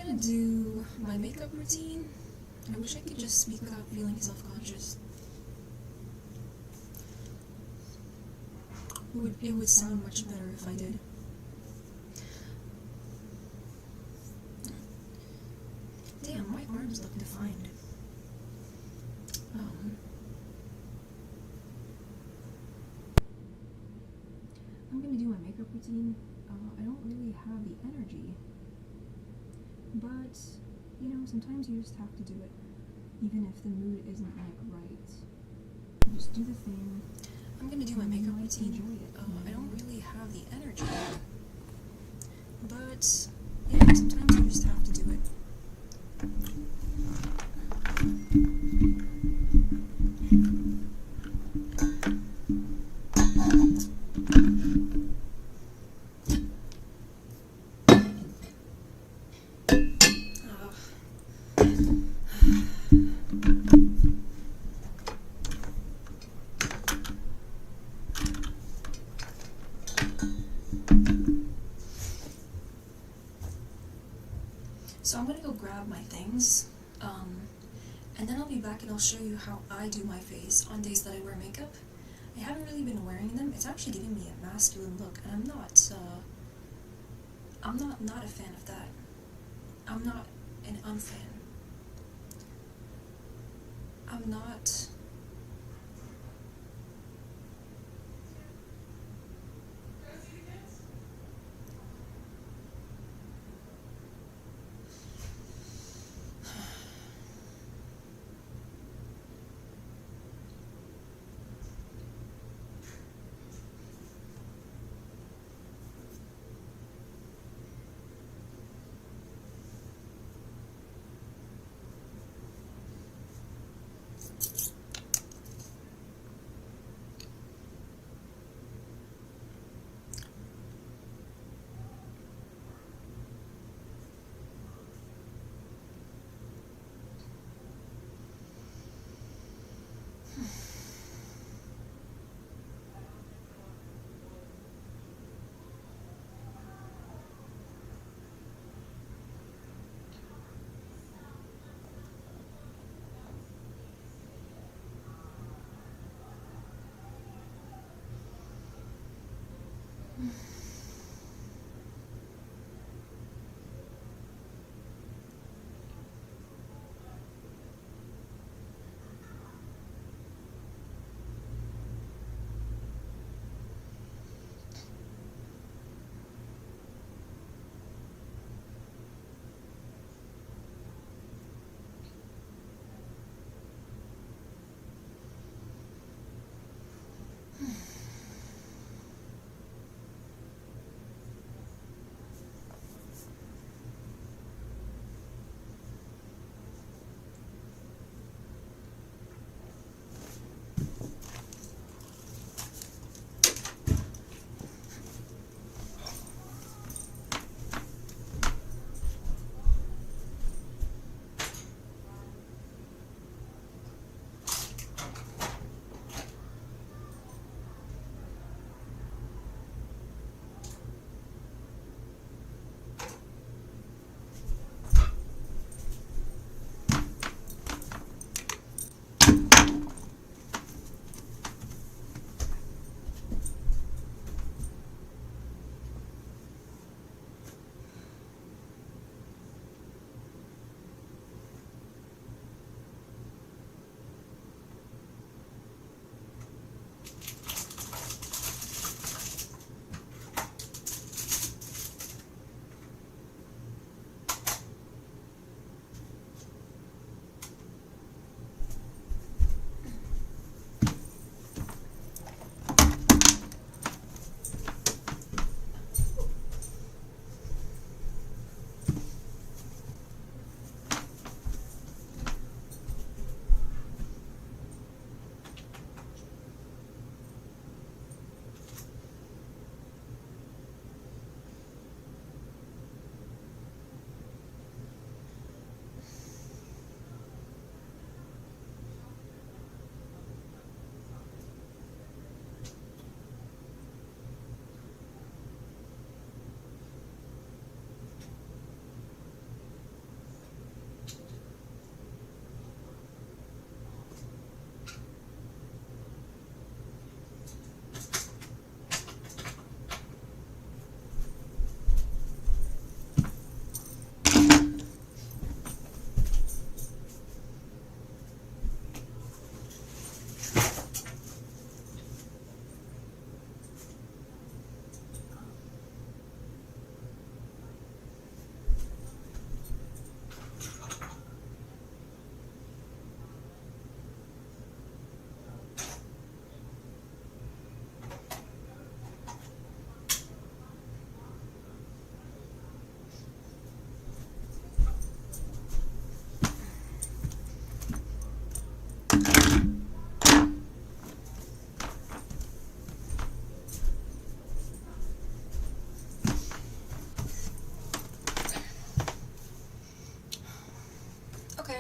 gonna do my makeup routine. I wish I could just speak without feeling self-conscious. It would sound much better if I did. Damn, my arms look defined. I'm gonna do my makeup routine. I don't really have the energy, but you know, sometimes you just have to do it, even if the mood isn't like right. Just do the thing. I'm gonna do my makeup routine. Enjoy it. I don't really have the energy, but you know, sometimes you just have to do it. So I'm gonna go grab my things, and then I'll be back and I'll show you how I do my face on days that I wear makeup. I haven't really been wearing them. It's actually giving me a masculine look, and I'm not a fan of that. I'm not an unfan. I'm not...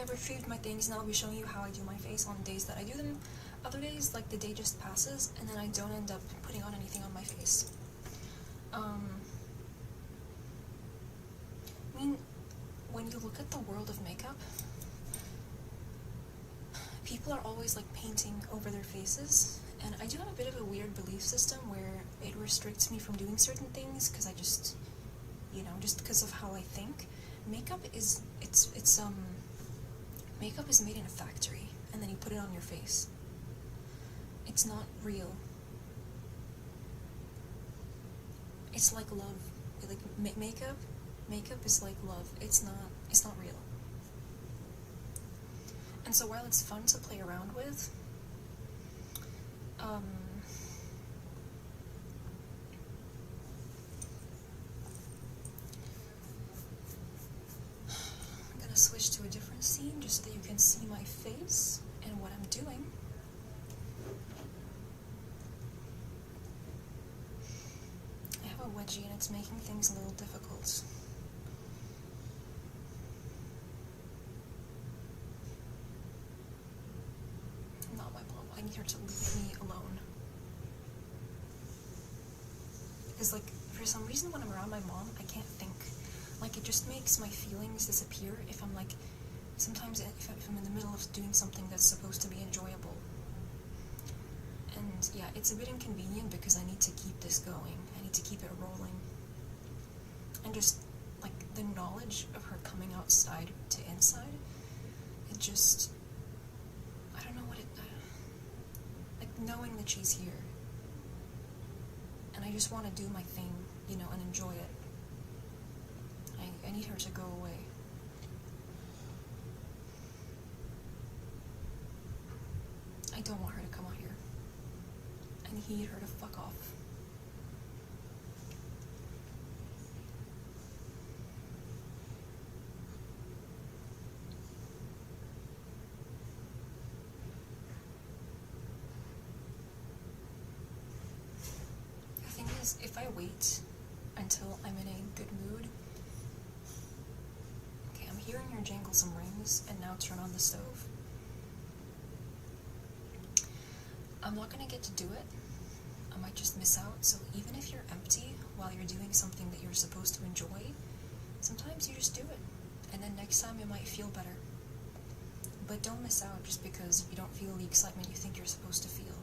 I've retrieved my things, and I'll be showing you how I do my face on days that I do them. Other days, like, the day just passes, and then I don't end up putting on anything on my face. I mean, when you look at the world of makeup, people are always, like, painting over their faces, and I do have a bit of a weird belief system where it restricts me from doing certain things, because I just, you know, just because of how I think. Makeup is made in a factory, and then you put it on your face. It's not real. It's like love. Like, makeup is like love. It's not real. And so while it's fun to play around with, I'm gonna switch to a different scene just so that you can see my face and what I'm doing. I have a wedgie and it's making things a little difficult. Not my mom. I need her to leave me alone. Because, like, for some reason when I'm around my mom, I can't think. Like, it just makes my feelings disappear if I'm, like, sometimes if I'm in the middle of doing something that's supposed to be enjoyable. And, yeah, it's a bit inconvenient because I need to keep this going. I need to keep it rolling. And just, like, the knowledge of her coming outside to inside, it just, I don't know what it, like, knowing that she's here. And I just want to do my thing, you know, and enjoy it. I need her to go away. I don't want her to come out here. I need her to fuck off. The thing is, if I wait until I'm in a good mood, okay, I'm hearing her jangle some rings, and now turn on the stove. I'm not gonna get to do it. I might just miss out, so even if you're empty while you're doing something that you're supposed to enjoy, sometimes you just do it, and then next time it might feel better. But don't miss out just because you don't feel the excitement you think you're supposed to feel.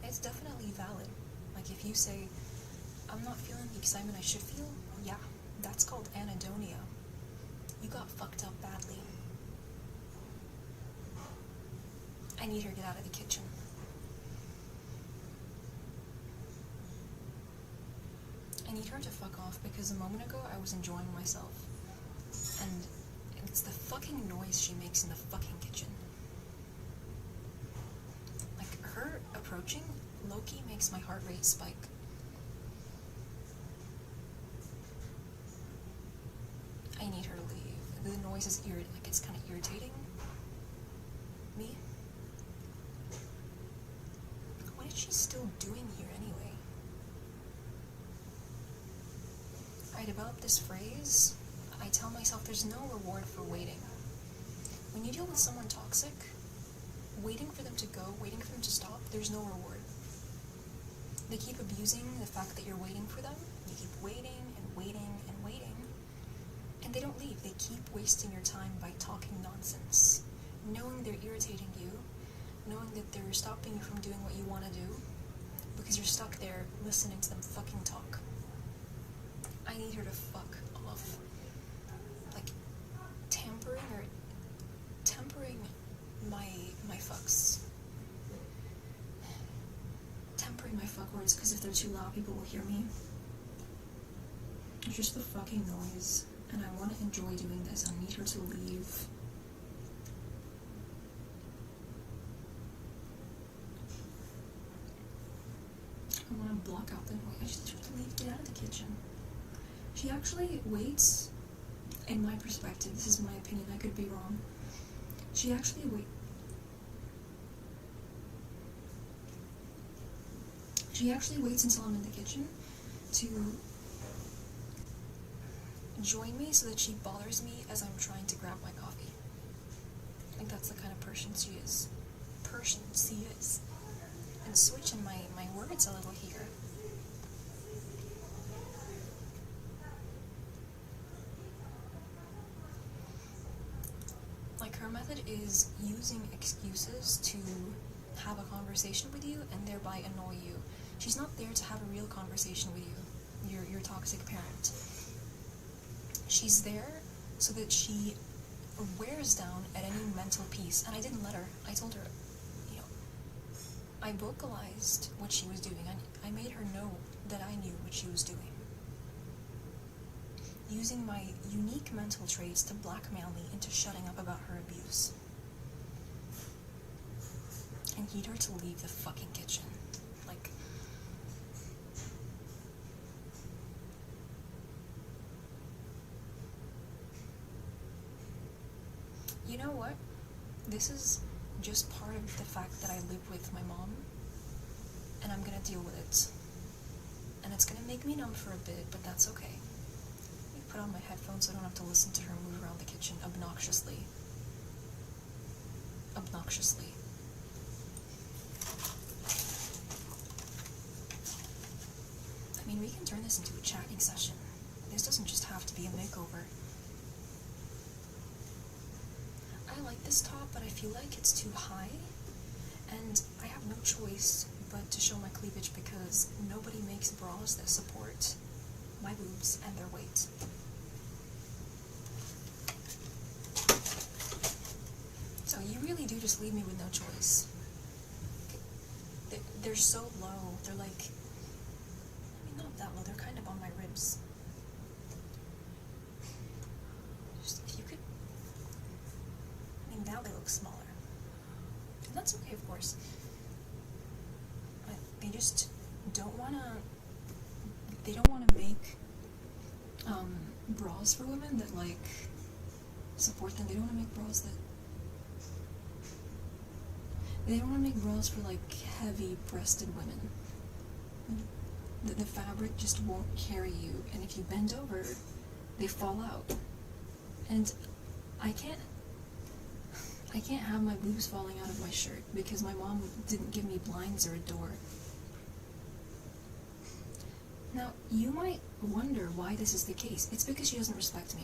It's definitely valid. Like, if you say, I'm not feeling the excitement I should feel, yeah, that's called anhedonia. You got fucked up badly. I need her to get out of the kitchen. I need her to fuck off because a moment ago I was enjoying myself. And it's the fucking noise she makes in the fucking kitchen. Like, her approaching, low-key makes my heart rate spike. I need her to leave. The noise is like, it's kind of irritating me. What is she still doing here anyway? I developed this phrase. I tell myself there's no reward for waiting. When you deal with someone toxic, waiting for them to go, waiting for them to stop, there's no reward. They keep abusing the fact that you're waiting for them. You keep waiting and waiting and waiting, and they don't leave. They keep wasting your time by talking nonsense, knowing they're irritating you, knowing that they're stopping you from doing what you want to do, because you're stuck there listening to them fucking talk. I need her to fuck off. Like, tempering my fucks. Tempering my fuck words, because if they're too loud, people will hear me. It's just the fucking noise, and I want to enjoy doing this. I need her to leave. I want to block out the noise. I just need her to leave. Get out of the kitchen. She actually waits, in my perspective, this is my opinion, I could be wrong. She actually waits until I'm in the kitchen to join me so that she bothers me as I'm trying to grab my coffee. think that's the kind of person she is. And switching my words a little here. Like, her method is using excuses to have a conversation with you and thereby annoy you. She's not there to have a real conversation with you, your toxic parent. She's there so that she wears down at any mental peace. And I didn't let her. I told her, you know, I vocalized what she was doing. I made her know that I knew what she was doing. Using my unique mental traits to blackmail me into shutting up about her abuse. And need her to leave the fucking kitchen. Like, you know what? This is just part of the fact that I live with my mom, and I'm gonna deal with it. And it's gonna make me numb for a bit, but that's okay. Let me put on my headphones so I don't have to listen to her move around the kitchen obnoxiously. Obnoxiously. I mean, we can turn this into a chatting session. This doesn't just have to be a makeover. I like this top, but I feel like it's too high, and I have no choice but to show my cleavage because nobody makes bras that support my boobs and their weight. So you really do just leave me with no choice. They're so low. They're like, I mean, not that low. They're kind of on my ribs. Just, if you could, I mean, now they look smaller. And that's okay, of course. They just don't want to make bras for women that, like, support them. They don't want to make bras that, they don't want to make bras for, like, heavy-breasted women. The fabric just won't carry you, and if you bend over, they fall out. And I can't have my boobs falling out of my shirt because my mom didn't give me blinds or a door. Now, you might wonder why this is the case. It's because she doesn't respect me,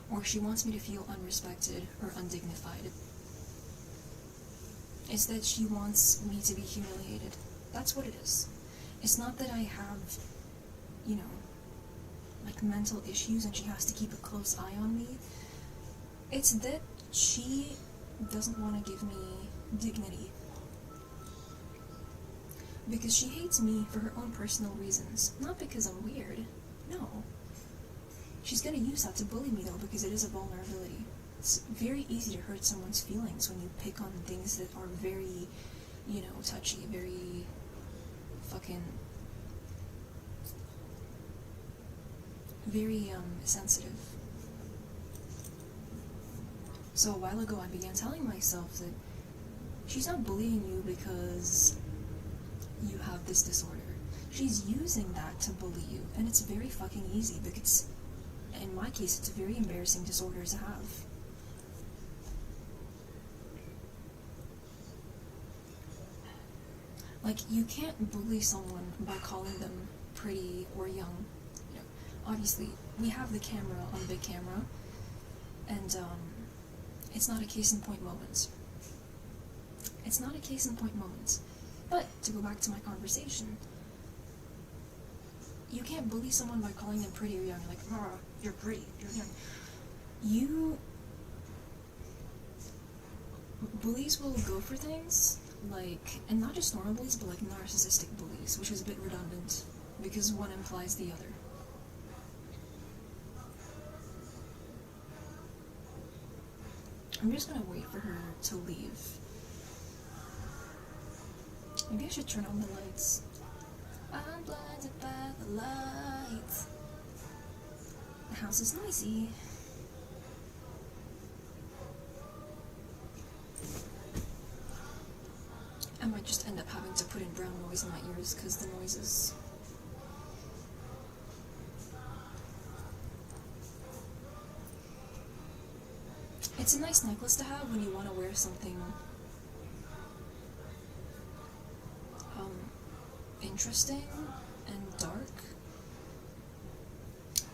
or she wants me to feel unrespected or undignified. It's that she wants me to be humiliated. That's what it is. It's not that I have, you know, like, mental issues and she has to keep a close eye on me. It's that she doesn't want to give me dignity. Because she hates me for her own personal reasons. Not because I'm weird. No. She's gonna use that to bully me, though, because it is a vulnerability. It's very easy to hurt someone's feelings when you pick on things that are very, you know, touchy, very fucking, very, sensitive. So a while ago I began telling myself that she's not bullying you because you have this disorder. She's using that to bully you, and it's very fucking easy because, in my case, it's a very embarrassing disorder to have. Like, you can't bully someone by calling them pretty or young. You know, obviously, we have the camera on big camera, and, it's not a case-in-point moment. It's not a case-in-point moment. But, to go back to my conversation, you can't bully someone by calling them pretty or young. Like, oh, you're pretty, you're young. Bullies will go for things, like, and not just normal bullies, but like narcissistic bullies, which is a bit redundant, because one implies the other. I'm just gonna wait for her to leave. Maybe I should turn on the lights. I'm blinded by the lights. The house is noisy. I might just end up having to put in brown noise in my ears because the noise is... It's a nice necklace to have when you want to wear something interesting and dark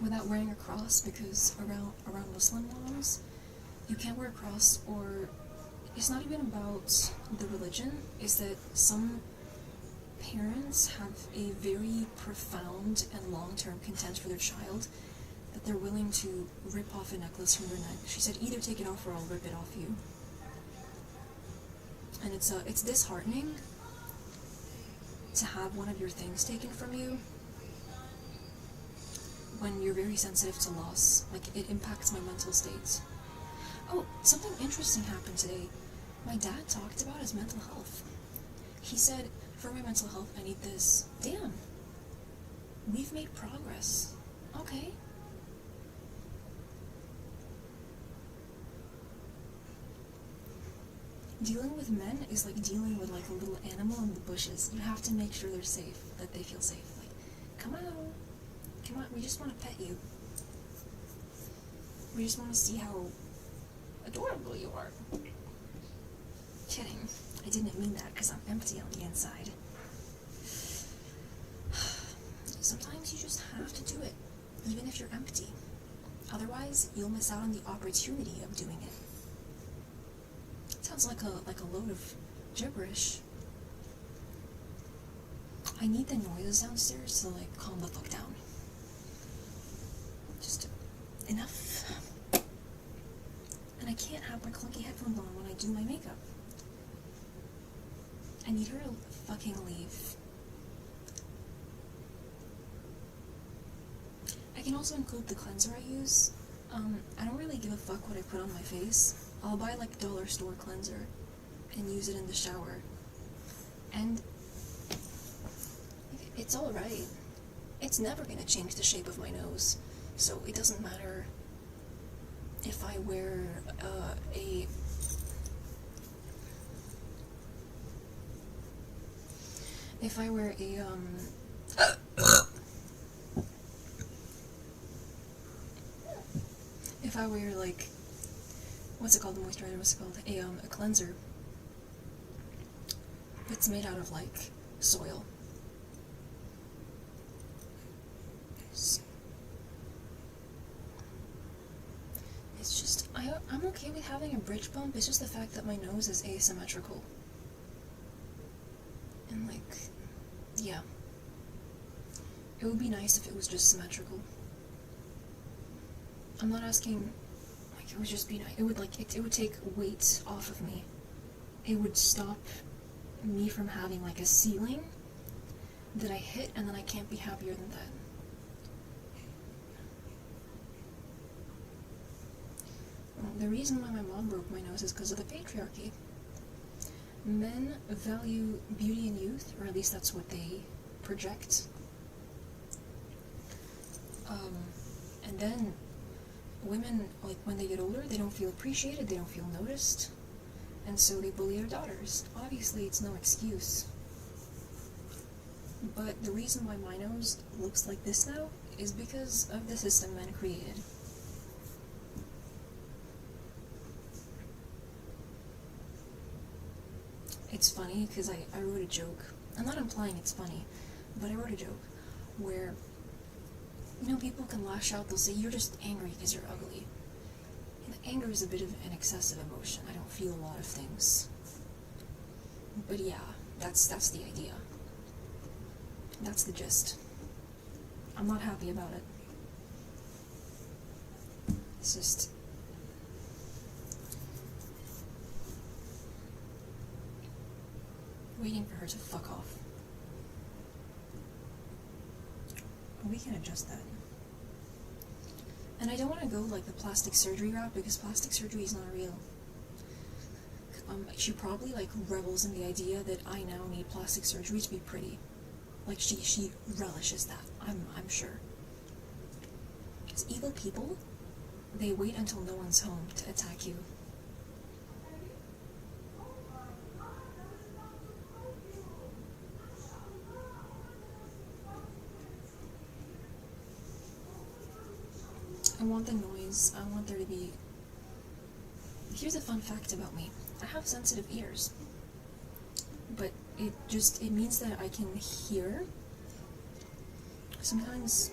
without wearing a cross, because around Muslim moms, you can't wear a cross, or it's not even about the religion, it's that some parents have a very profound and long-term contempt for their child that they're willing to rip off a necklace from their neck. She said, either take it off or I'll rip it off you. And it's disheartening to have one of your things taken from you when you're very sensitive to loss. Like, it impacts my mental state. Oh, something interesting happened today. My dad talked about his mental health. He said, for my mental health, I need this. Damn. We've made progress. Okay. Dealing with men is like dealing with like a little animal in the bushes. You have to make sure they're safe, that they feel safe. Like, come on, we just want to pet you. We just want to see how adorable you are. Kidding. I didn't mean that, because I'm empty on the inside. Sometimes you just have to do it, even if you're empty. Otherwise, you'll miss out on the opportunity of doing it. Sounds like a load of gibberish. I need the noises downstairs to like calm the fuck down. Just enough. And I can't have my clunky headphones on when I do my makeup. I need her to fucking leave. I can also include the cleanser I use. I don't really give a fuck what I put on my face. I'll buy like dollar store cleanser and use it in the shower. And it's alright. It's never gonna change the shape of my nose. So it doesn't matter if I wear if I wear like, what's it called, the moisturizer, what's it called, a cleanser that's made out of like soil. It's just, I'm okay with having a bridge bump. It's just the fact that my nose is asymmetrical. And like, yeah. It would be nice if it was just symmetrical. I'm not asking, like, it would just be nice. It would like, it would take weight off of me. It would stop me from having like a ceiling that I hit and then I can't be happier than that. The reason why my mom broke my nose is because of the patriarchy. Men value beauty and youth, or at least that's what they project. And then women, like, when they get older, they don't feel appreciated, they don't feel noticed, and so they bully their daughters. Obviously, it's no excuse. But the reason why my nose looks like this now is because of the system men created. It's funny because I wrote a joke. I'm not implying it's funny, but I wrote a joke where, you know, people can lash out, they'll say, you're just angry because you're ugly. And anger is a bit of an excessive emotion. I don't feel a lot of things. But yeah, that's the idea. That's the gist. I'm not happy about it. It's just... waiting for her to fuck off. We can adjust that. And I don't want to go like the plastic surgery route because plastic surgery is not real. She probably like revels in the idea that I now need plastic surgery to be pretty. Like she relishes that. I'm sure. Because evil people, they wait until no one's home to attack you. I want the noise. I want there to be Here's a fun fact about me. I have sensitive ears. But it means that I can hear. Sometimes,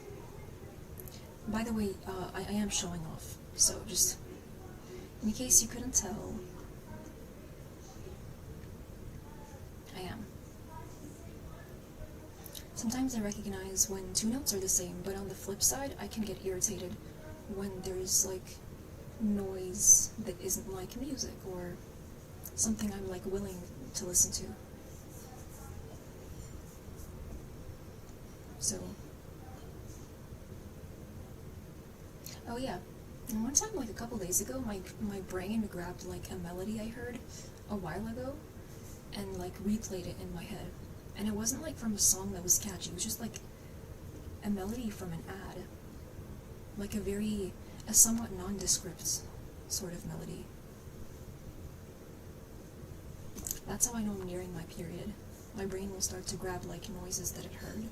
by the way, I am showing off, so just in case you couldn't tell, I am. Sometimes I recognize when two notes are the same, but on the flip side, I can get irritated when there's like noise that isn't like music or something I'm like willing to listen to. So, oh yeah, and one time, like a couple days ago, my brain grabbed like a melody I heard a while ago and like replayed it in my head. And it wasn't like from a song that was catchy, it was just like a melody from an ad. Like a somewhat nondescript sort of melody. That's how I know I'm nearing my period. My brain will start to grab like noises that it heard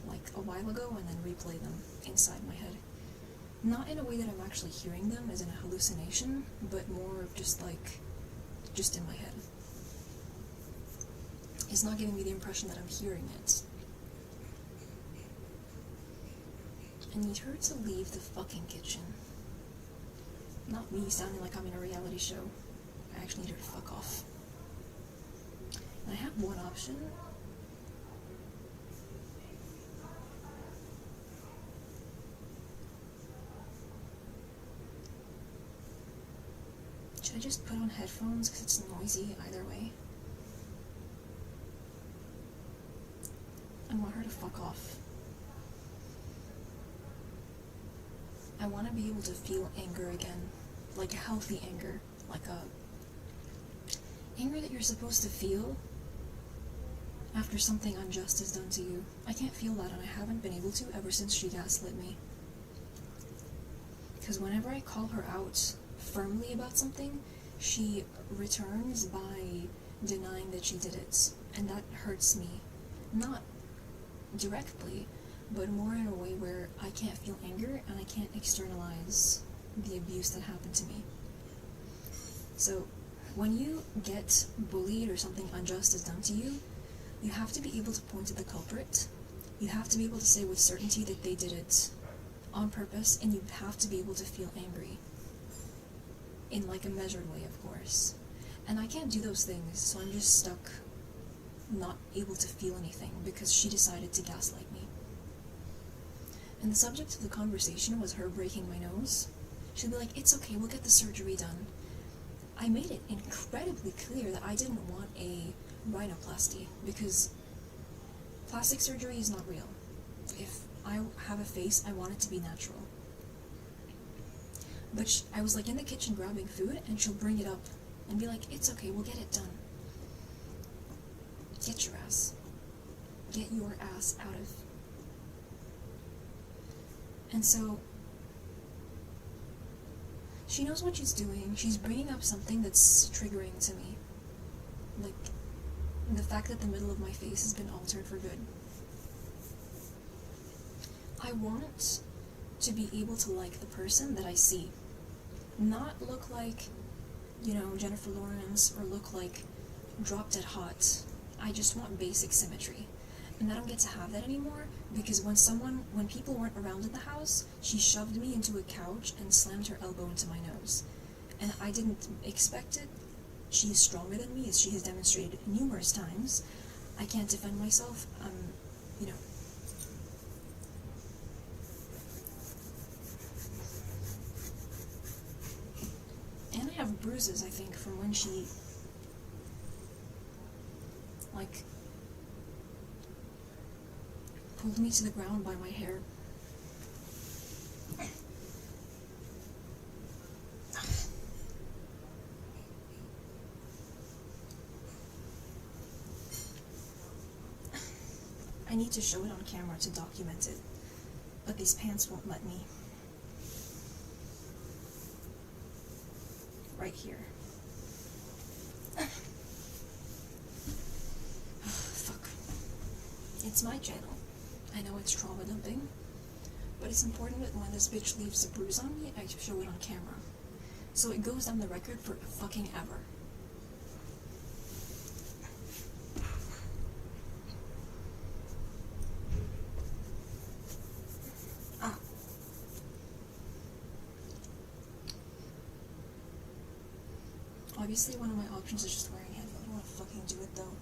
like a while ago and then replay them inside my head. Not in a way that I'm actually hearing them as in a hallucination, but more of just in my head. It's not giving me the impression that I'm hearing it. I need her to leave the fucking kitchen. Not me sounding like I'm in a reality show. I actually need her to fuck off. And I have one option. Should I just put on headphones because it's noisy either way? I want her to fuck off. I want to be able to feel anger again, like a healthy anger, like a anger that you're supposed to feel after something unjust is done to you. I can't feel that, and I haven't been able to ever since she gaslit me. Because whenever I call her out firmly about something, she returns by denying that she did it, and that hurts me. Not directly, but more in a way where I can't feel anger and I can't externalize the abuse that happened to me. So, when you get bullied or something unjust is done to you, you have to be able to point to the culprit. You have to be able to say with certainty that they did it on purpose, and you have to be able to feel angry. In like a measured way, of course. And I can't do those things, so I'm just stuck not able to feel anything because she decided to gaslight me. And the subject of the conversation was her breaking my nose. She'd be like, "It's okay, we'll get the surgery done." I made it incredibly clear that I didn't want a rhinoplasty because plastic surgery is not real. If I have a face, I want it to be natural. But I was like in the kitchen grabbing food, and she'll bring it up and be like, "It's okay, we'll get it done." Get your ass. Get your ass out of. And so, she knows what she's doing. She's bringing up something that's triggering to me. Like, the fact that the middle of my face has been altered for good. I want to be able to like the person that I see. Not look like, Jennifer Lawrence or look like Drop Dead Hot. I just want basic symmetry. And I don't get to have that anymore because when people weren't around in the house, she shoved me into a couch and slammed her elbow into my nose. And I didn't expect it. She is stronger than me, as she has demonstrated numerous times. I can't defend myself. And I have bruises, I think, from when she, pulled me to the ground by my hair. I need to show it on camera to document it, but these pants won't let me. Right here. Fuck. It's my channel. I know it's trauma dumping, but it's important that when this bitch leaves a bruise on me, I show it on camera. So it goes down the record for fucking ever. Ah. Obviously, one of my options is just wearing headphones. I don't want to fucking do it though.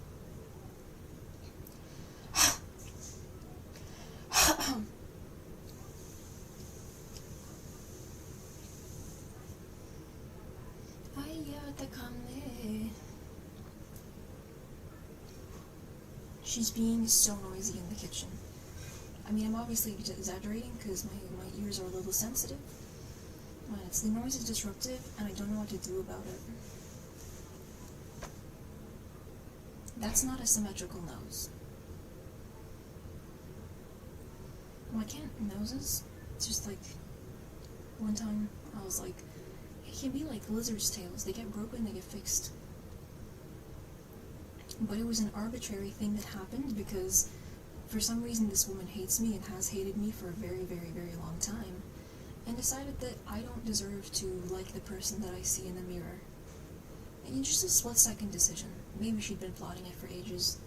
She's being so noisy in the kitchen. I mean, I'm obviously exaggerating because my ears are a little sensitive. But the noise is disruptive and I don't know what to do about it. That's not a symmetrical nose. Well, I can't noses. It's just like, one time I was like, it can be like lizard's tails. They get broken, they get fixed. But it was an arbitrary thing that happened because for some reason this woman hates me and has hated me for a very, very, very long time and decided that I don't deserve to like the person that I see in the mirror. And just a split-second decision. Maybe she'd been plotting it for ages.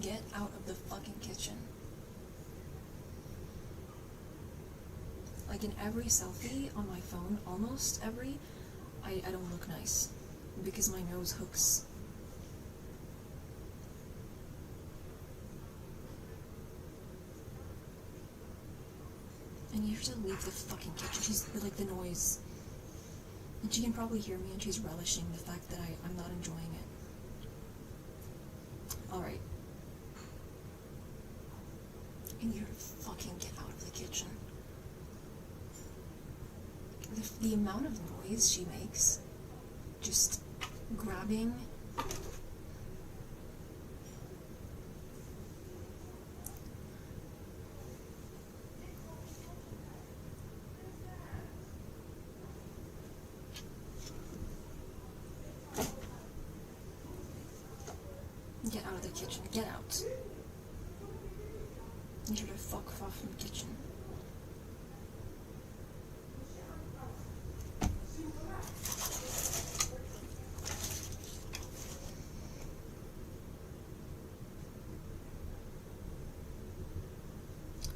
Get out of the fucking kitchen. Like in every selfie on my phone, almost every, I don't look nice because my nose hooks. And you have to leave the fucking kitchen. She's like the noise. And she can probably hear me and she's relishing the fact that I'm not enjoying it. Alright. I need her to fucking get out of the kitchen. The amount of noise she makes, just grabbing. Get out of the kitchen. Get out. Need her to fuck off from the kitchen.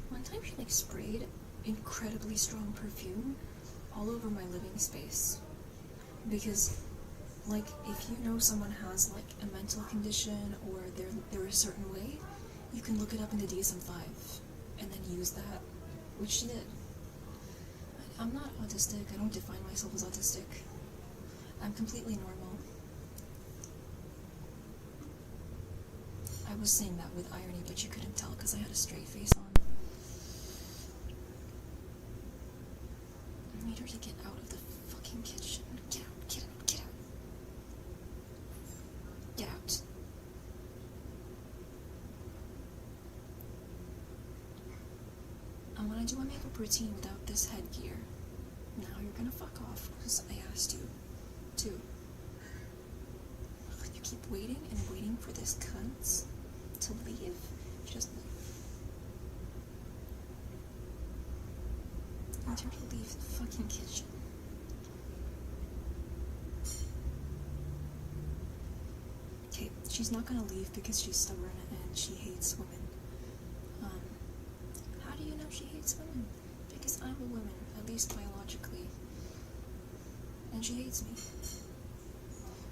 One time she sprayed incredibly strong perfume all over my living space. Because if you know someone has a mental condition or they're a certain way, you can look it up in the DSM-5 and then use that, which she did. I'm not autistic. I don't define myself as autistic. I'm completely normal. I was saying that with irony, but you couldn't tell because I had a straight face on. I need her to get out of the fucking kitchen. Get out, get out, get out. Get out. I want to do a makeup routine without this headgear. Now you're gonna fuck off because I asked you to. You keep waiting and waiting for this cunt to leave. She doesn't leave. I need her to leave the fucking kitchen. Okay, she's not gonna leave because she's stubborn and she hates women. How do you know she hates women? Because I'm a woman, at least biologically. And she hates me.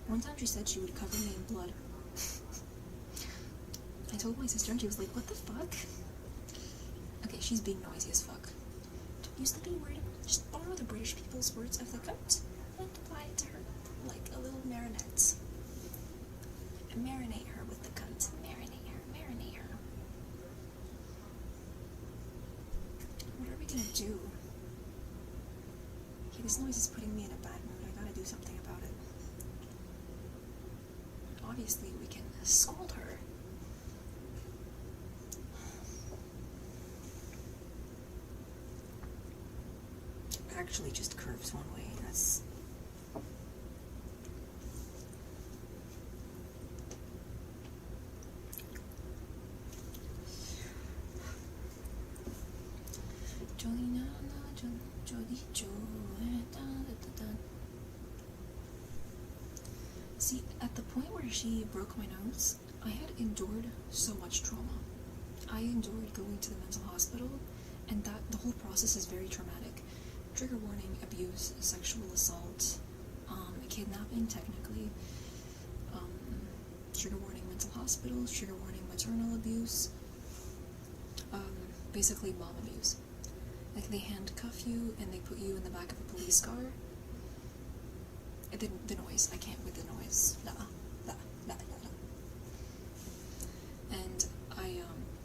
One time she said she would cover me in blood. I told my sister and she was like, what the fuck? Okay, she's being noisy as fuck. Don't use the B word. Just borrow the British people's words of the cunt and apply it to her like a little marinette. Marinate her with the cunt. Marinate her, marinate her. What are we gonna do? Okay, this noise is putting me in a bad mood. I gotta do something about it. Obviously, we can scold her. Actually just curves one way. That's... Jolina, See, at the point where she broke my nose, I had endured so much trauma. I endured going to the mental hospital, and that the whole process is very traumatic. Trigger warning, abuse, sexual assault, kidnapping technically, trigger warning, mental hospital, trigger warning, maternal abuse, basically mom abuse. Like, they handcuff you and they put you in the back of a police car. The noise, I can't with the noise. And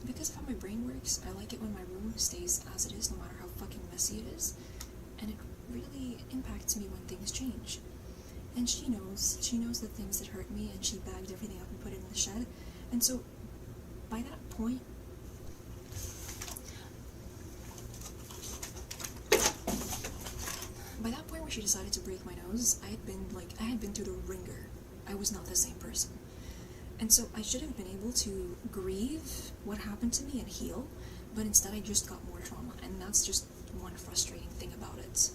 because of how my brain works, I like it when my room stays as it is, no matter how fucking messy it is. And it really impacts me when things change. And she knows the things that hurt me, and she bagged everything up and put it in the shed. And so, by that point, where she decided to break my nose, I had been through the ringer. I was not the same person. And so I should have been able to grieve what happened to me and heal, but instead I just got more trauma, and that's just one frustrating thing about it.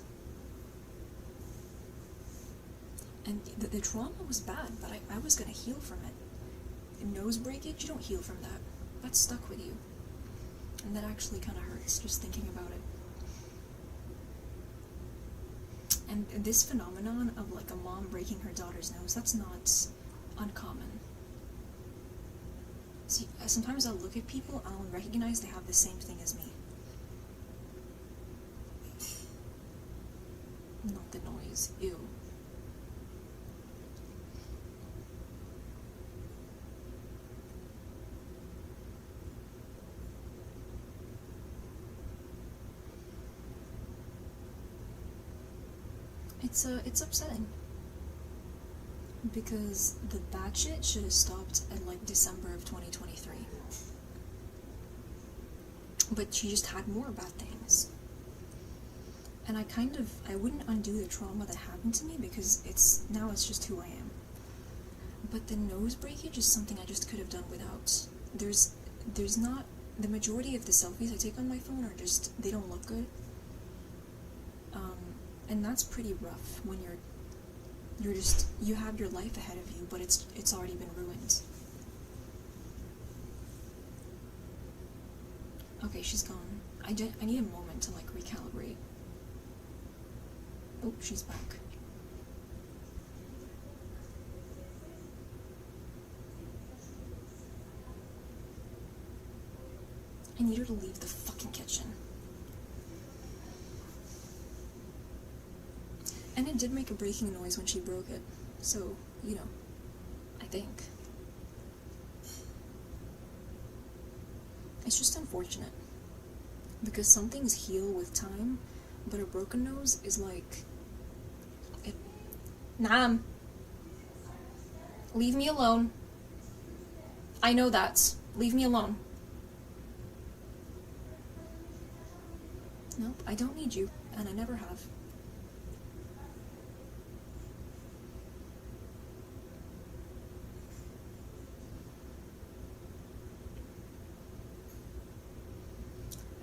And the trauma was bad, but I was gonna heal from it. Nose breakage, you don't heal from that. That's stuck with you. And that actually kind of hurts, just thinking about it. And this phenomenon of, like, a mom breaking her daughter's nose, that's not uncommon. See, sometimes I'll look at people and I'll recognize they have the same thing as me. Not the noise. Ew. It's upsetting. Because the bad shit should have stopped at, like, December of 2023. But she just had more bad things. And I wouldn't undo the trauma that happened to me, because it's just who I am. But the nose breakage is something I just could have done without. There's not, the majority of the selfies I take on my phone are just, they don't look good. And that's pretty rough when you have your life ahead of you, but it's already been ruined. Okay, she's gone. I need a moment to, like, recalibrate. Oh, she's back. I need her to leave the fucking kitchen. And it did make a breaking noise when she broke it, so, you know, I think. It's just unfortunate, because some things heal with time, but a broken nose is like, Nam, leave me alone. I know that. Leave me alone. Nope, I don't need you, and I never have.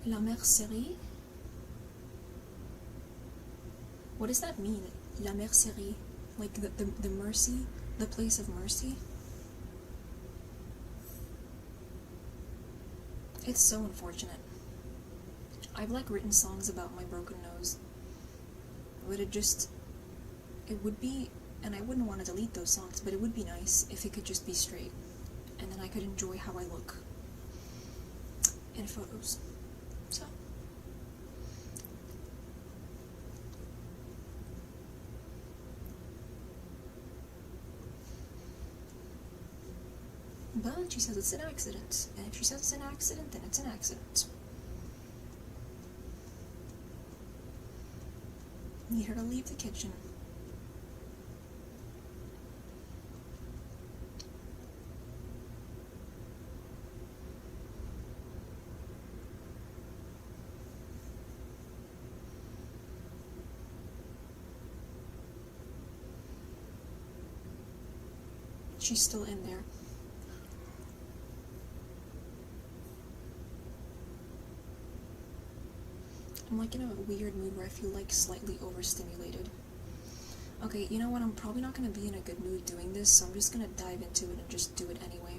La mercerie? What does that mean? La mercerie? Like the mercy? The place of mercy? It's so unfortunate. I've, like, written songs about my broken nose. But it would be, and I wouldn't want to delete those songs, but it would be nice if it could just be straight. And then I could enjoy how I look in photos. So. But she says it's an accident, and if she says it's an accident, then it's an accident. Need her to leave the kitchen. She's still in there. I'm like in a weird mood where I feel like slightly overstimulated. Okay, you know what, I'm probably not gonna be in a good mood doing this, so I'm just gonna dive into it and just do it anyway.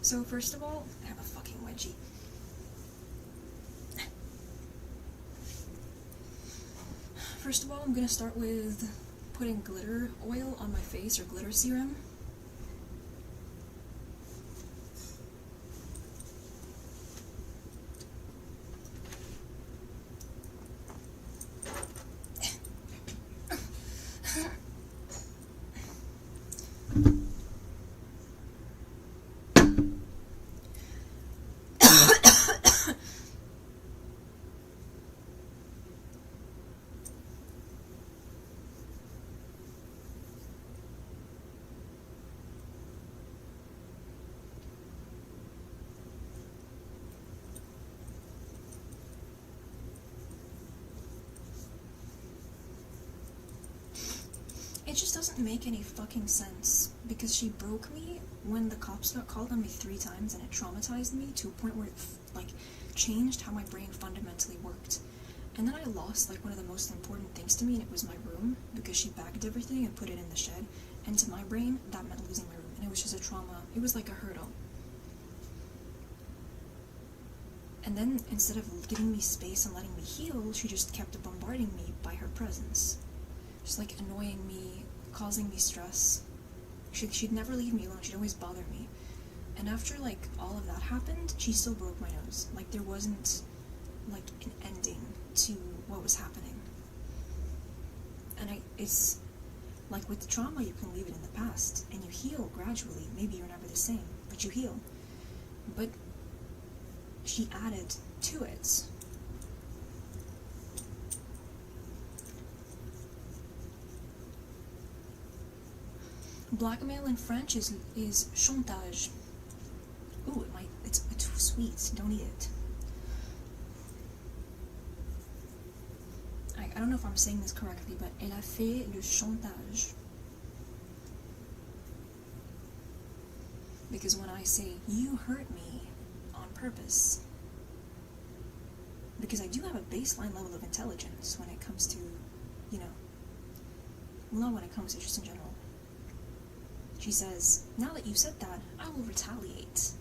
So first of all, I have a fucking wedgie. First of all, I'm gonna start with putting glitter oil on my face, or glitter serum. It just doesn't make any fucking sense, because she broke me when the cops got called on me 3 times, and it traumatized me to a point where it, like, changed how my brain fundamentally worked. And then I lost, like, one of the most important things to me, and it was my room, because she bagged everything and put it in the shed, and to my brain, that meant losing my room, and it was just a trauma. It was like a hurdle. And then, instead of giving me space and letting me heal, she just kept bombarding me by her presence. Just, like, annoying me, causing me stress. She'd never leave me alone, she'd always bother me. And after, like, all of that happened, she still broke my nose. Like, there wasn't, like, an ending to what was happening. And it's, like, with trauma, you can leave it in the past, and you heal gradually. Maybe you're never the same, but you heal. But she added to it. Blackmail in French is chantage. Ooh, it's too sweet. Don't eat it. I don't know if I'm saying this correctly, but elle a fait le chantage. Because when I say, you hurt me on purpose, because I do have a baseline level of intelligence when it comes to, you know, well, not when it comes to, just in general. She says, now that you've said that, I will retaliate.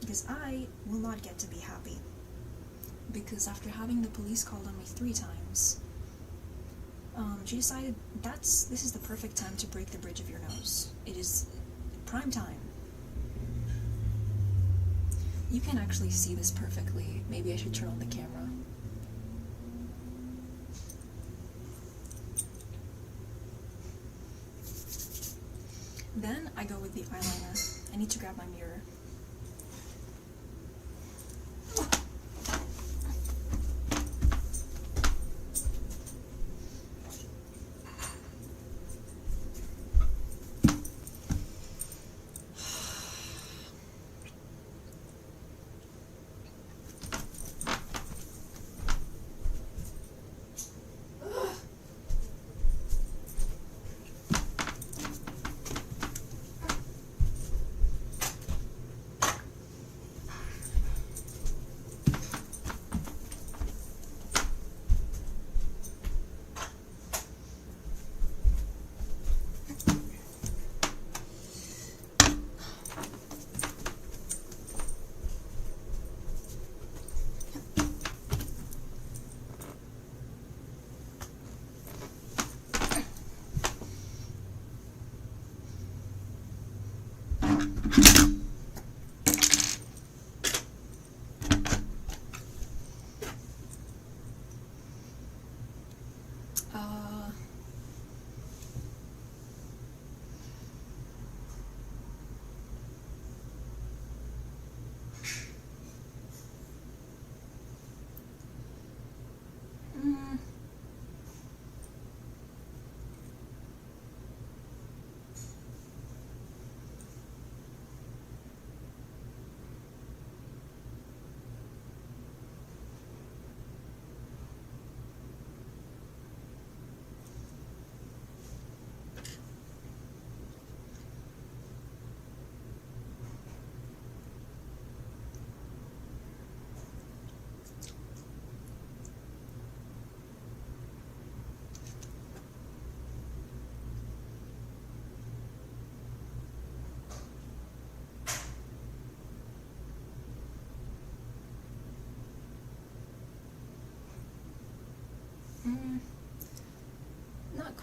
Because I will not get to be happy. Because after having the police called on me 3 times, she decided this is the perfect time to break the bridge of your nose. It is prime time. You can actually see this perfectly. Maybe I should turn on the camera. Then I go with the eyeliner. I need to grab my mirror.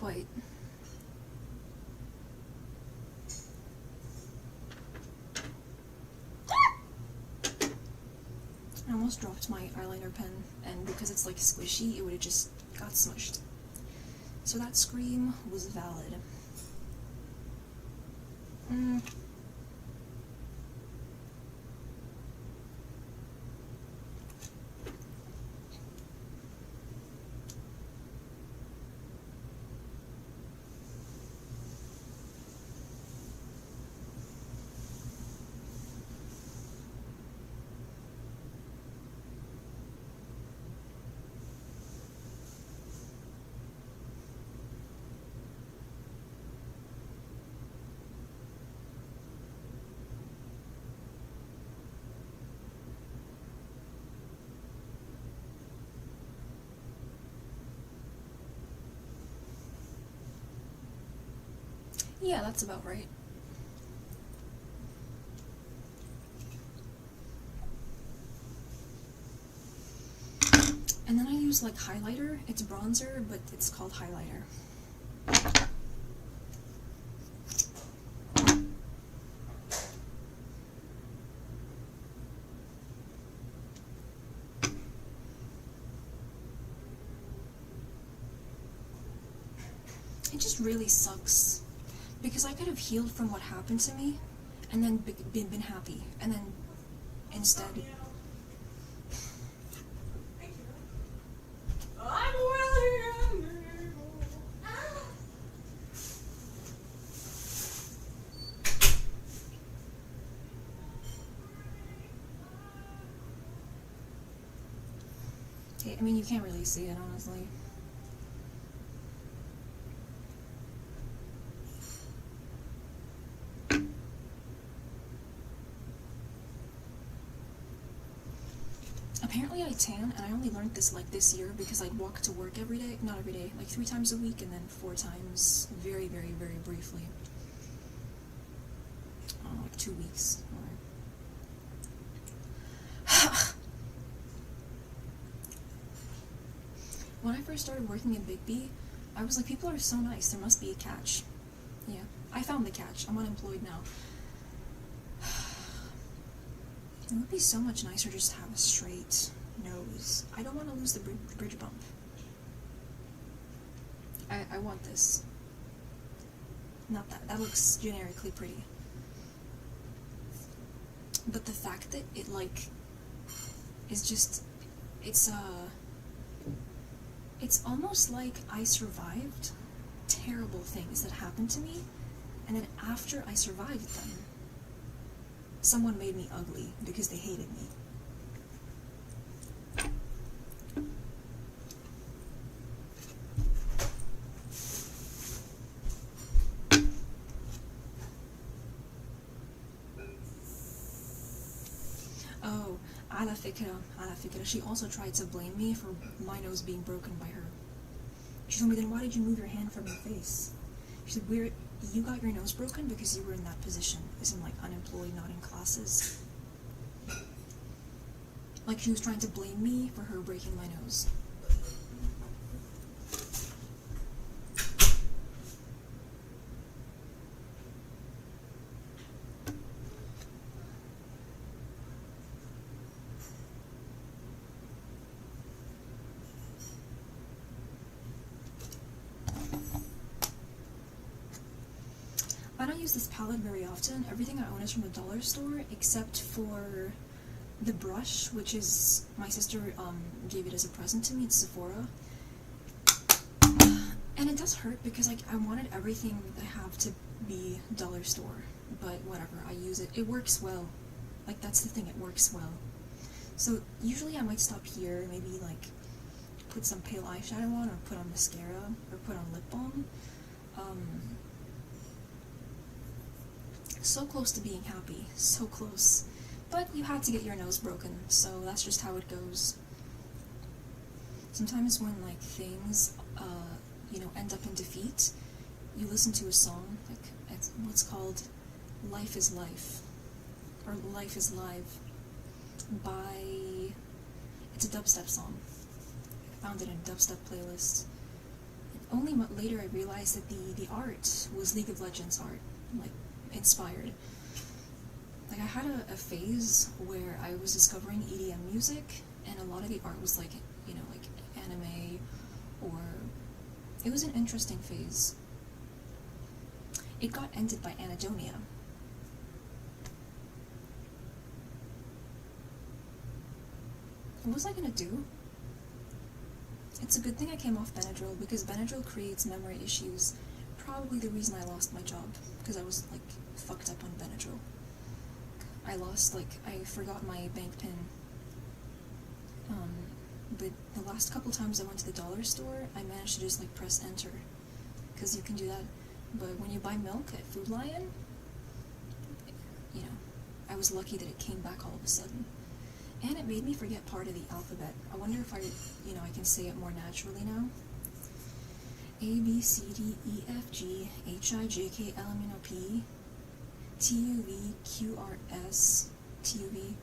quite. I almost dropped my eyeliner pen, and because it's like squishy, it would have just got smushed. So that scream was valid. Yeah, that's about right. And then I use like highlighter. It's bronzer, but it's called highlighter. It just really sucks. Because I could have healed from what happened to me, and then been happy, and then instead. I mean, you can't really see it, honestly. Apparently I tan, and I only learned this like this year because I'd walk to work every day, not every day, like 3 times a week, and then 4 times very, very, very briefly. Like 2 weeks. When I first started working at Big B, I was like, people are so nice, there must be a catch. Yeah, I found the catch. I'm unemployed now. It would be so much nicer just to have a straight nose. I don't want to lose the bridge bump. I want this. Not that. That looks generically pretty. But the fact that it, like, is just... It's almost like I survived terrible things that happened to me, and then after I survived them, someone made me ugly because they hated me. Oh, ala fikra. She also tried to blame me for my nose being broken by her. She told me, then why did you move your hand from your face? She said, you got your nose broken because you were in that position, as in, like, unemployed, not in classes. Like, she was trying to blame me for her breaking my nose. I don't use this palette very often. Everything I own is from the dollar store, except for the brush, which is, my sister gave it as a present to me. It's Sephora. And it does hurt because I wanted everything I have to be dollar store, but whatever, I use it. It works well. Like, that's the thing, it works well. So usually I might stop here, maybe like put some pale eyeshadow on, or put on mascara, or put on lip balm. So close to being happy, so close. But you had to get your nose broken, so that's just how it goes. Sometimes when, like, things, end up in defeat, you listen to a song, like, it's what's called Life is Life, or Life is Live, it's a dubstep song. I found it in a dubstep playlist. only later I realized that the art was League of Legends art, like, inspired. Like, I had a phase where I was discovering EDM music, and a lot of the art was like, you know, like anime, or it was an interesting phase. It got ended by Anadonia. What was I gonna do? It's a good thing I came off Benadryl, because Benadryl creates memory issues. Probably the reason I lost my job, because I was, like, fucked up on Benadryl. I forgot my bank pin. But the last couple times I went to the dollar store, I managed to just, like, press enter, because you can do that. But when you buy milk at Food Lion, you know, I was lucky that it came back all of a sudden. And it made me forget part of the alphabet. I wonder if I can say it more naturally now. A, B, C, D, E, F, G, H, I, J, K, L, M, N, O, P, T, U, V, Q, R, S, T, U, V,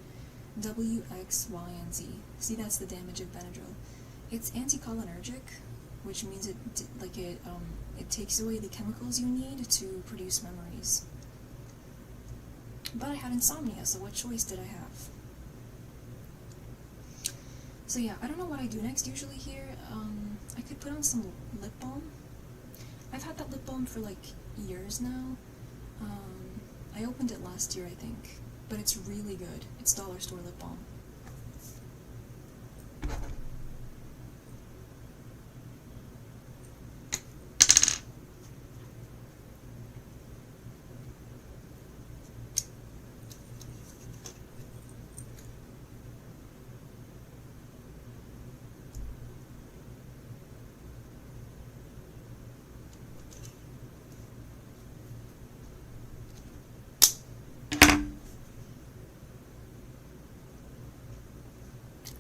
W, X, Y, and Z. See, that's the damage of Benadryl. It's anticholinergic, which means it takes away the chemicals you need to produce memories. But I had insomnia, so what choice did I have? So yeah, I don't know what I do next usually here. I could put on some lip balm. I've had that lip balm for like years now. I opened it last year, I think, but it's really good. It's dollar store lip balm.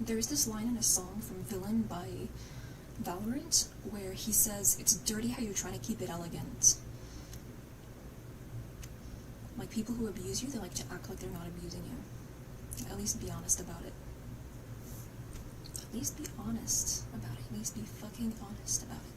There's this line in a song from Villain by Valorant where he says, "It's dirty how you're trying to keep it elegant." Like, people who abuse you, they like to act like they're not abusing you. At least be honest about it. At least be honest about it. At least be fucking honest about it.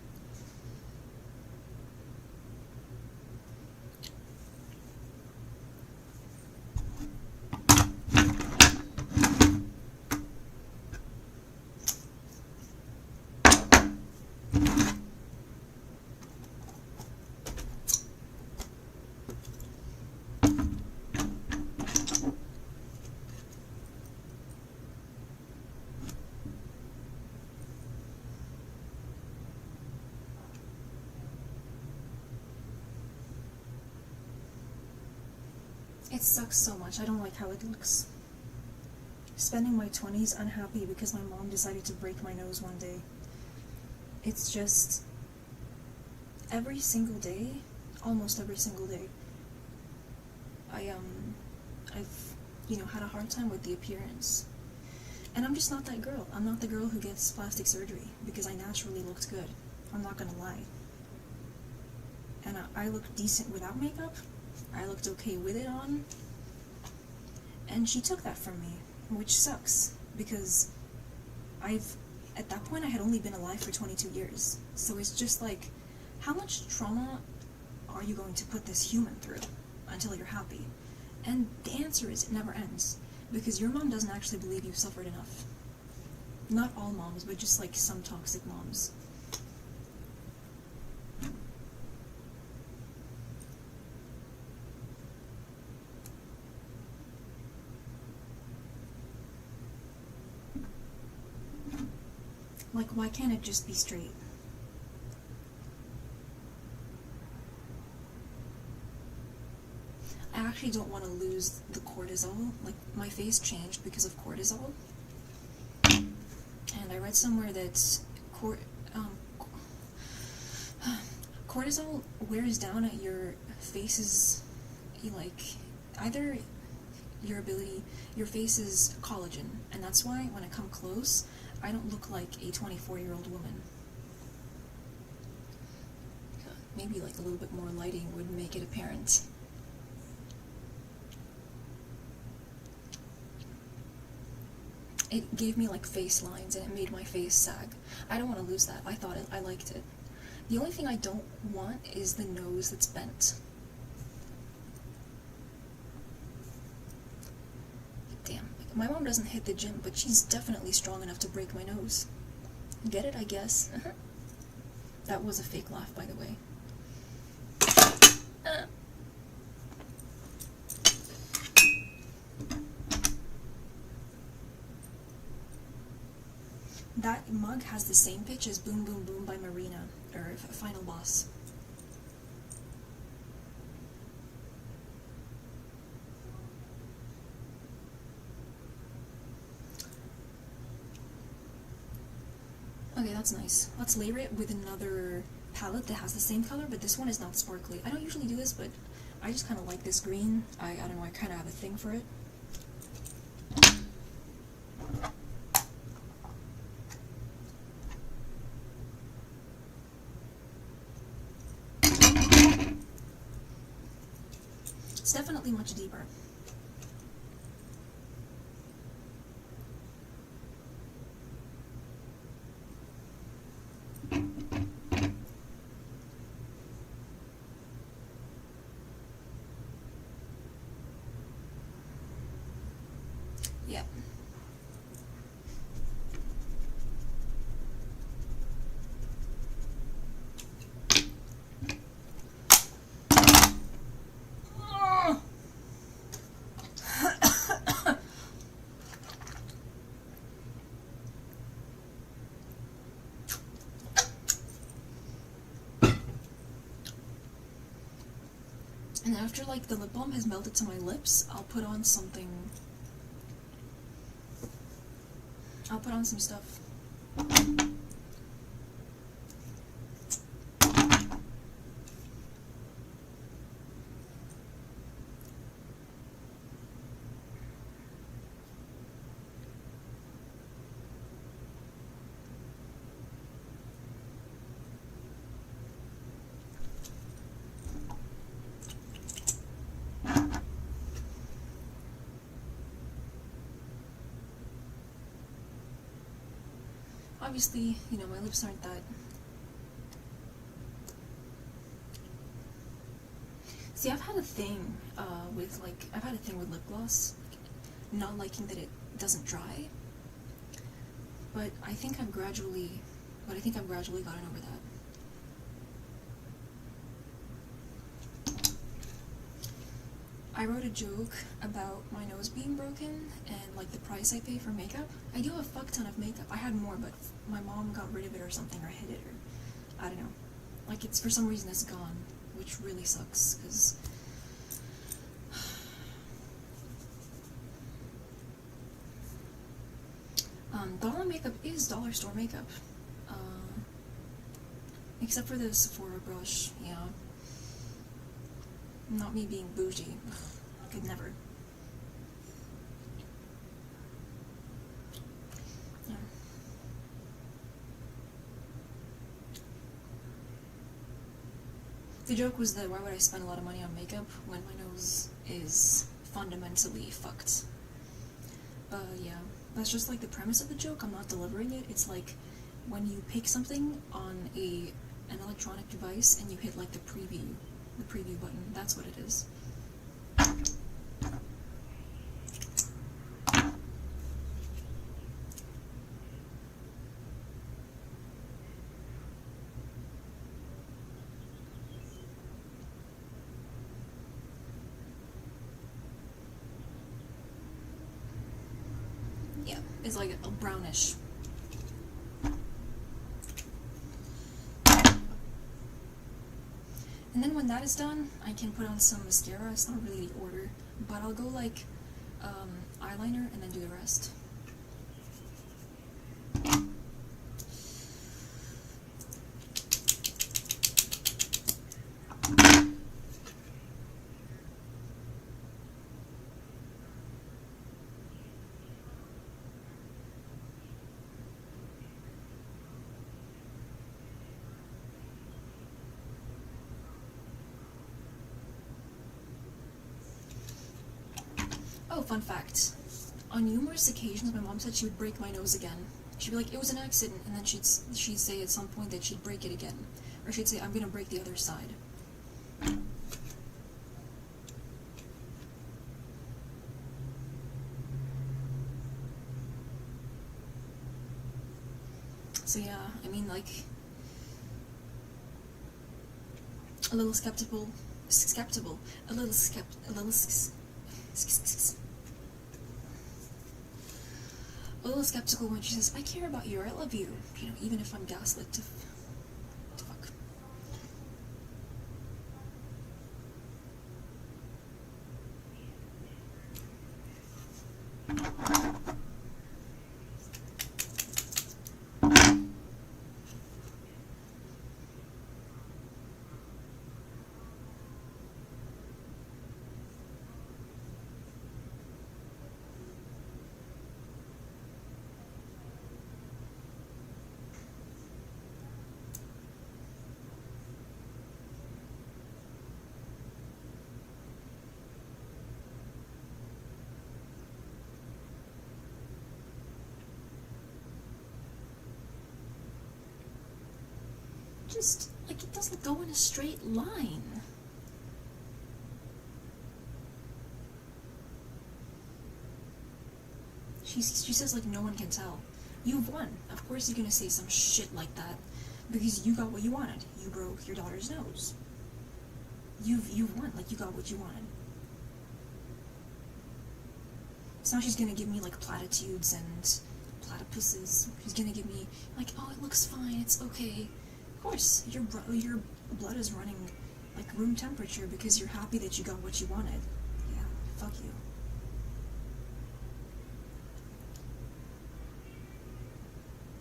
It sucks so much. I don't like how it looks. Spending my 20s unhappy because my mom decided to break my nose one day. It's just every single day, almost every single day, I've had a hard time with the appearance. And I'm just not that girl. I'm not the girl who gets plastic surgery because I naturally looked good. I'm not gonna lie. And I looked decent without makeup. I looked okay with it on, and she took that from me, which sucks, because at that point I had only been alive for 22 years, so it's just like, how much trauma are you going to put this human through until you're happy? And the answer is, it never ends, because your mom doesn't actually believe you've suffered enough. Not all moms, but just like some toxic moms. Like, why can't it just be straight? I actually don't want to lose the cortisol. Like, my face changed because of cortisol. And I read somewhere that cortisol wears down at your face's, like, either your face's collagen, and that's why when I come close, I don't look like a 24-year-old woman. Maybe like a little bit more lighting would make it apparent. It gave me like face lines and it made my face sag. I don't want to lose that. I thought I liked it. The only thing I don't want is the nose that's bent. Damn, my mom doesn't hit the gym, but she's definitely strong enough to break my nose. Get it, I guess. That was a fake laugh, by the way. That mug has the same pitch as Boom Boom Boom by Marina, or Final Boss. Okay, that's nice. Let's layer it with another palette that has the same color, but this one is not sparkly. I don't usually do this, but I just kind of like this green. I don't know, I kind of have a thing for it. It's definitely much deeper. Yep. And after, like, the lip balm has melted to my lips, I'll put on something. I'll put on some stuff. Obviously, you know, my lips aren't that... See, I've had a thing with lip gloss, not liking that it doesn't dry, but I think I've gradually gotten over that. I wrote a joke about my nose being broken and, like, the price I pay for makeup. I do have a fuck ton of makeup. I had more, but my mom got rid of it or something, or hid it, or I don't know. Like, it's, for some reason, it's gone, which really sucks, because... dollar makeup is dollar store makeup. Except for the Sephora brush, yeah. Not me being bougie. I could never. Yeah. The joke was that why would I spend a lot of money on makeup when my nose is fundamentally fucked? Yeah. That's just like the premise of the joke. I'm not delivering it. It's like when you pick something on an electronic device and you hit like the preview button. That's what it is. Yeah, it's like a brownish. And then when that is done, I can put on some mascara. It's not really the order, but I'll go like eyeliner and then do the rest. Oh, fun fact. On numerous occasions, my mom said she would break my nose again. She'd be like, it was an accident, and then she'd say at some point that she'd break it again. Or I should say, I'm gonna break the other side. So yeah, I mean, like, a little skeptical, a little skeptical when she says, I care about you, or I love you, you know, even if I'm gaslit to fuck. Just, like, it doesn't go in a straight line. She says, like, no one can tell. You've won. Of course you're gonna say some shit like that, because you got what you wanted. You broke your daughter's nose. You've won. Like, you got what you wanted. So now she's gonna give me, like, platitudes and platypuses. She's gonna give me, like, oh, it looks fine, it's okay. Of course, your blood is running, like, room temperature because you're happy that you got what you wanted. Yeah, fuck you.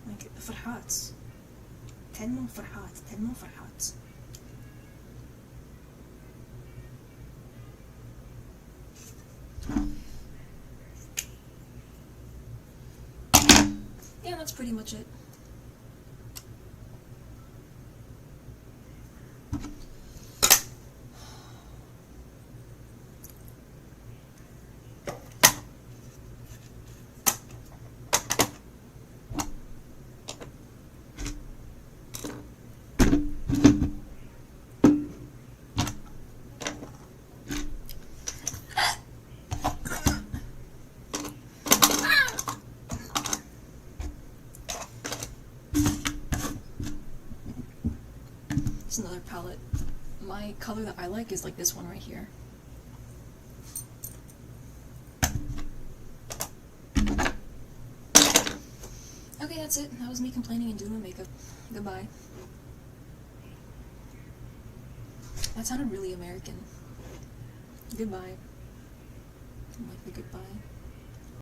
Like, farhat. Tellement farhat. Tellement farhat. Yeah, that's pretty much it. It's another palette. My color that I like is like this one right here. Okay, that's it. That was me complaining and doing my makeup. Goodbye. That sounded really American. Goodbye. I like the goodbye.